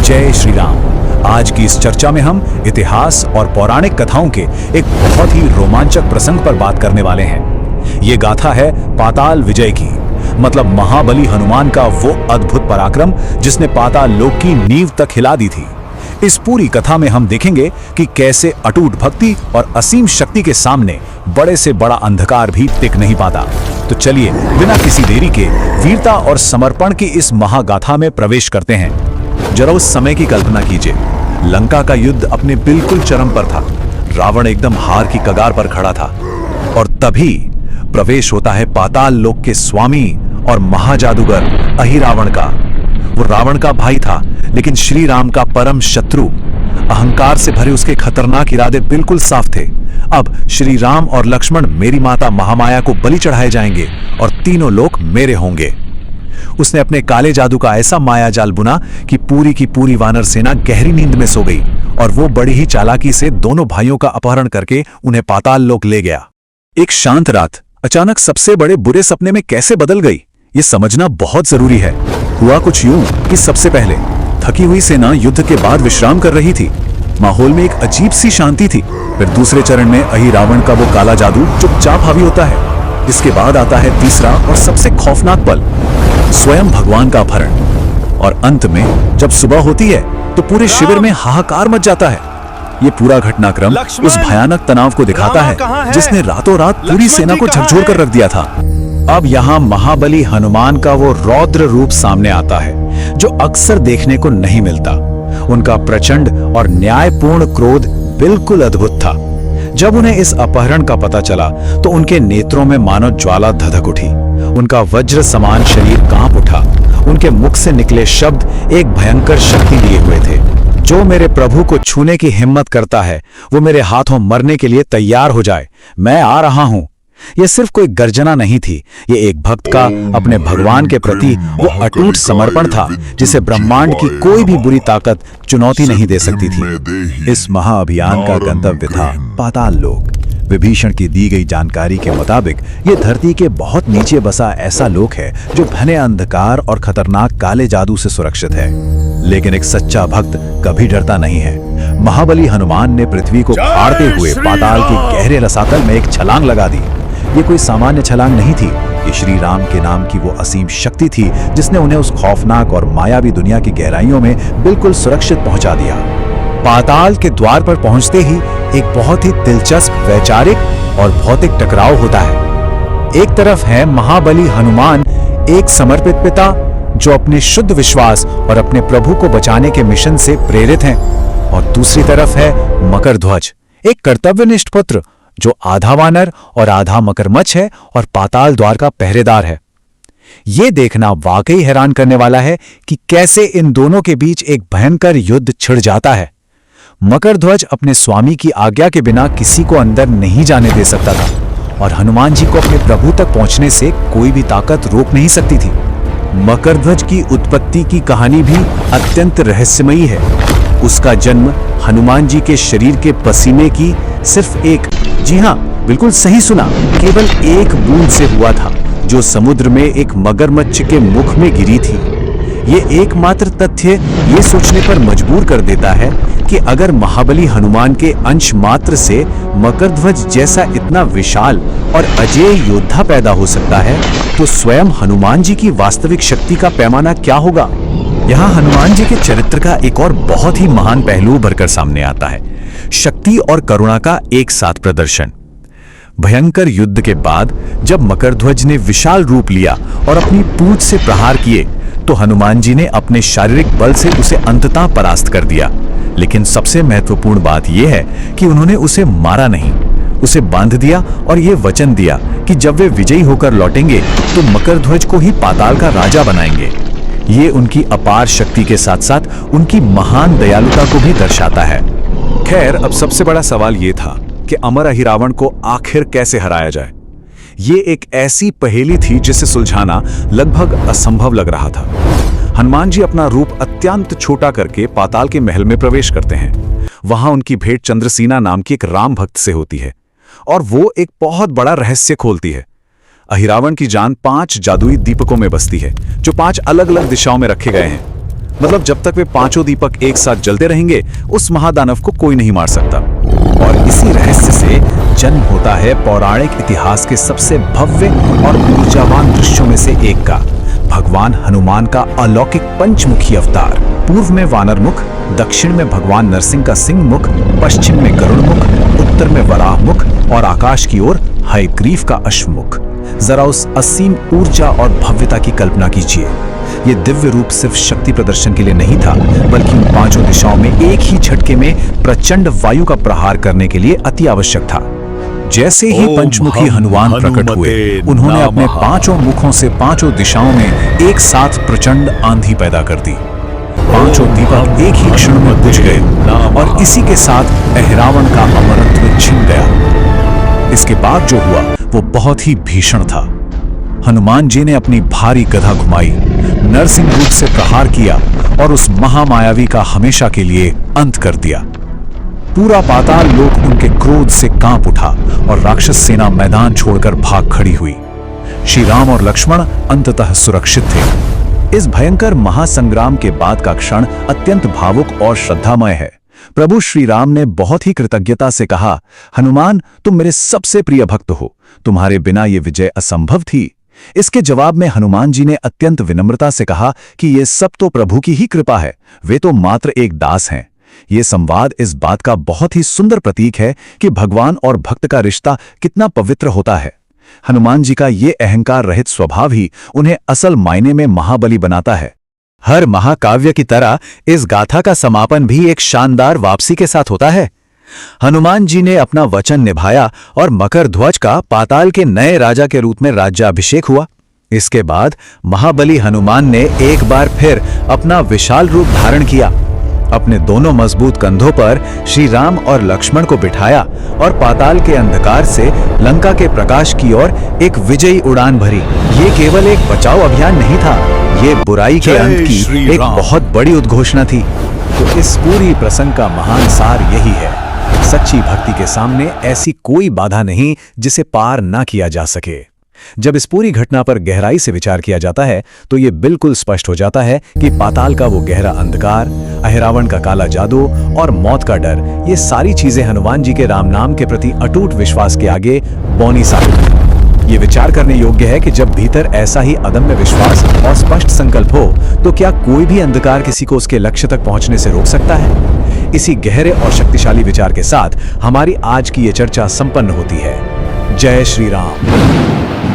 जय श्री राम। आज की इस चर्चा में हम इतिहास और पौराणिक कथाओं के एक बहुत ही रोमांचक प्रसंग पर बात करने वाले हैं। ये गाथा है पाताल विजय की, मतलब महाबली हनुमान का वो अद्भुत पराक्रम जिसने पाताल लोक की नींव तक हिला दी थी। इस पूरी कथा में हम देखेंगे कि कैसे अटूट भक्ति और असीम शक्ति के सामने बड़े से बड़ा अंधकार भी टिक नहीं पाता। तो चलिए बिना किसी देरी के वीरता और समर्पण की इस महागाथा में प्रवेश करते हैं। जरा उस समय की कल्पना कीजिए। लंका का युद्ध अपने बिल्कुल चरम पर था। रावण एकदम हार की कगार पर खड़ा था और तभी प्रवेश होता है पाताल लोक के स्वामी और महाजादूगर अहिरावण का। वो रावण का भाई था, लेकिन श्री राम का परम शत्रु। अहंकार से भरे उसके खतरनाक इरादे बिल्कुल साफ थे। अब श्री राम और लक्ष्मण मेरी माता महामाया को बलि चढ़ाए जाएंगे और तीनों लोक मेरे होंगे। उसने अपने काले जादू का ऐसा माया जाल बुना कि पूरी की पूरी वानर सेना गहरी नींद में सो गई और वो बड़ी ही चालाकी से दोनों भाइयों का अपहरण करके उन्हें पाताल लोक ले गया। एक शांत रात अचानक सबसे बड़े बुरे सपने में कैसे बदल गई, ये समझना बहुत जरूरी है। हुआ कुछ यूं कि सबसे पहले थकी हुई सेना युद्ध के बाद विश्राम कर रही थी। माहौल में एक अजीब सी शांति थी। फिर दूसरे चरण में अहिरावण का वो काला जादू चुपचाप हावी होता है। इसके बाद आता है तीसरा और सबसे खौफनाक पल, स्वयं भगवान का अपहरण। और अंत में जब सुबह होती है तो पूरे शिविर में हाहाकार मच जाता है। ये पूरा घटनाक्रम उस भयानक तनाव को दिखाता है जिसने रातों रात पूरी सेना को झकझोर कर रख दिया था। अब यहाँ महाबली हनुमान का वो रौद्र रूप सामने आता है जो अक्सर देखने को नहीं मिलता। उनका प्रचंड और न्यायपूर्ण क्रोध बिल्कुल अद्भुत था। जब उन्हें इस अपहरण का पता चला तो उनके नेत्रों में मानो ज्वाला धधक उठी। उनका वज्र समान शरीर कांप उठा। उनके मुख से निकले शब्द एक भयंकर शक्ति लिए हुए थे। जो मेरे प्रभु को छूने की हिम्मत करता है वो मेरे हाथों मरने के लिए तैयार हो जाए। मैं आ रहा हूं। यह सिर्फ कोई गर्जना नहीं थी, ये एक भक्त का अपने भगवान के प्रति वो अटूट समर्पण था जिसे ब्रह्मांड की कोई भी बुरी ताकत चुनौती नहीं दे सकती थी। इस महाअभियान का गंतव्य था पाताल लोक। विभीषण की दी गई जानकारी के मुताबिक ये धरती के बहुत नीचे बसा ऐसा लोक है जो घने अंधकार और खतरनाक काले जादू से सुरक्षित है। लेकिन एक सच्चा भक्त कभी डरता नहीं है। महाबली हनुमान ने पृथ्वी को फाड़ते हुए पाताल के गहरे रसातल में एक छलांग लगा दी। ये कोई सामान्य छलांग नहीं थी, ये श्री राम के नाम की वो असीम शक्ति थी जिसने उन्हें उस खौफनाक और मायावी दुनिया की गहराइयों में बिल्कुल सुरक्षित पहुंचा दिया। पाताल के द्वार पर पहुंचते ही एक बहुत ही दिलचस्प वैचारिक और भौतिक टकराव होता है। एक तरफ है महाबली हनुमान, एक समर्पित पिता जो अपने शुद्ध विश्वास और अपने प्रभु को बचाने के मिशन से प्रेरित हैं, और दूसरी तरफ है मकरध्वज, एक कर्तव्यनिष्ठ पुत्र जो आधा वानर और आधा मगरमच्छ है और पाताल द्वार का पहरेदार है। यह देखना वाकई हैरान करने वाला है कि कैसे इन दोनों के बीच एक भयंकर युद्ध छिड़ जाता है। मकरध्वज अपने स्वामी की आज्ञा के बिना किसी को अंदर नहीं जाने दे सकता था और हनुमान जी को अपने प्रभु तक पहुंचने से कोई भी ताकत रोक नहीं सकती थी। मकरध्वज की उत्पत्ति की कहानी भी अत्यंत रहस्यमयी है। उसका जन्म हनुमान जी के शरीर के पसीने की सिर्फ एक, जी हाँ बिल्कुल सही सुना, केवल एक बूंद से हुआ था जो समुद्र में एक मगरमच्छ के मुख में गिरी थी। ये एकमात्र तथ्य ये सोचने पर मजबूर कर देता है कि अगर महाबली हनुमान के अंश मात्र से मकरध्वज जैसा इतना विशाल और अजेय योद्धा पैदा हो सकता है तो स्वयं हनुमान जी की वास्तविक शक्ति का पैमाना क्या होगा। यहाँ हनुमान जी के चरित्र का एक और बहुत ही महान पहलू उभरकर सामने आता है, शक्ति और करुणा का एक साथ प्रदर्शन। भयंकर युद्ध के बाद जब मकरध्वज ने विशाल रूप लिया और अपनी पूंछ से प्रहार किए तो हनुमान जी ने अपने शारीरिक बल से उसे अंततः परास्त कर दिया। लेकिन सबसे महत्वपूर्ण बात यह है कि उन्होंने उसे मारा नहीं, उसे बांध दिया और ये वचन दिया कि जब वे विजयी होकर लौटेंगे तो मकरध्वज को ही पाताल का राजा बनाएंगे। ये उनकी अपार शक्ति के साथ साथ उनकी महान दयालुता को भी दर्शाता है। खैर, अब सबसे बड़ा सवाल ये था कि अमर अहिरावण को आखिर कैसे हराया जाए। ये एक ऐसी पहेली थी जिसे सुलझाना लगभग असंभव लग रहा था। हनुमान जी अपना रूप अत्यंत छोटा करके पाताल के महल में प्रवेश करते हैं। वहां उनकी भेंट चंद्रसेना नाम की एक राम भक्त से होती है और वो एक बहुत बड़ा रहस्य खोलती है। अहिरावण की जान 5 जादुई दीपकों में बसती है जो 5 अलग अलग दिशाओं में रखे गए हैं। मतलब जब तक वे पांचों दीपक एक साथ जलते रहेंगे, उस महादानव को कोई नहीं मार सकता। और इसी रहस्य से जन्म होता है पौराणिक इतिहास के सबसे भव्य और ऊर्जावान दृश्यों में से एक का, भगवान हनुमान का अलौकिक पंचमुखी अवतार। पूर्व में वानर मुख, दक्षिण में भगवान नरसिंह का सिंह मुख, पश्चिम में गरुड़ मुख, उत्तर में वराह मुख और आकाश की ओर हयग्रीव का अश्वमुख। जरा उस असीम ऊर्जा और भव्यता की कल्पना कीजिए। ये दिव्य रूप सिर्फ शक्ति प्रदर्शन के लिए नहीं था, बल्कि उन पांचों दिशाओं में एक ही झटके में प्रचंड वायु का प्रहार करने के लिए अति आवश्यक था। जैसे ही पंचमुखी हनुमान प्रकट हुए, उन्होंने अपने पांचों मुखों से पांचों दिशाओं में एक साथ प्रचंड आंधी पैदा कर दी। पांचों दीपक एक ही क्षण में बुझ गए और इसी के साथ अहिरावण का अमरत्व छिन गया। इसके बाद जो हुआ वो बहुत ही भीषण था। हनुमान जी ने अपनी भारी गदा घुमाई, नरसिंह रूप से प्रहार किया और उस महामायावी का हमेशा के लिए अंत कर दिया। पूरा पाताल लोक उनके क्रोध से कांप उठा और राक्षस सेना मैदान छोड़कर भाग खड़ी हुई। श्री राम और लक्ष्मण अंततः सुरक्षित थे। इस भयंकर महासंग्राम के बाद का क्षण अत्यंत भावुक और श्रद्धामय है। प्रभु श्री राम ने बहुत ही कृतज्ञता से कहा, हनुमान, तुम मेरे सबसे प्रिय भक्त हो, तुम्हारे बिना ये विजय असंभव थी। इसके जवाब में हनुमान जी ने अत्यंत विनम्रता से कहा कि ये सब तो प्रभु की ही कृपा है, वे तो मात्र एक दास हैं। ये संवाद इस बात का बहुत ही सुंदर प्रतीक है कि भगवान और भक्त का रिश्ता कितना पवित्र होता है। हनुमान जी का ये अहंकार रहित स्वभाव ही उन्हें असल मायने में महाबली बनाता है। हर महाकाव्य की तरह इस गाथा का समापन भी एक शानदार वापसी के साथ होता है। हनुमान जी ने अपना वचन निभाया और मकर ध्वज का पाताल के नए राजा के रूप में राज्याभिषेक हुआ। इसके बाद महाबली हनुमान ने एक बार फिर अपना विशाल रूप धारण किया, अपने दोनों मजबूत कंधों पर श्री राम और लक्ष्मण को बिठाया और पाताल के अंधकार से लंका के प्रकाश की ओर एक विजयी उड़ान भरी। ये केवल एक बचाव अभियान नहीं था, ये बुराई के अंत की एक बहुत बड़ी उद्घोषणा थी। तो इस पूरी प्रसंग का महान सार यही है, सच्ची भक्ति के सामने ऐसी कोई बाधा नहीं जिसे पार ना किया जा सके। जब इस पूरी घटना पर गहराई से विचार किया जाता है तो ये बिल्कुल स्पष्ट हो जाता है कि पाताल का वो गहरा अंधकार, अहिरावण का काला जादू और मौत का डर, ये सारी चीजें हनुमान जी के राम नाम के प्रति अटूट विश्वास के आगे बौनी साबित हैं। ये विचार करने योग्य है कि जब भीतर ऐसा ही अदम्य विश्वास और स्पष्ट संकल्प हो तो क्या कोई भी अंधकार किसी को उसके लक्ष्य तक पहुंचने से रोक सकता है। इसी गहरे और शक्तिशाली विचार के साथ हमारी आज की ये चर्चा संपन्न होती है। जय श्री राम।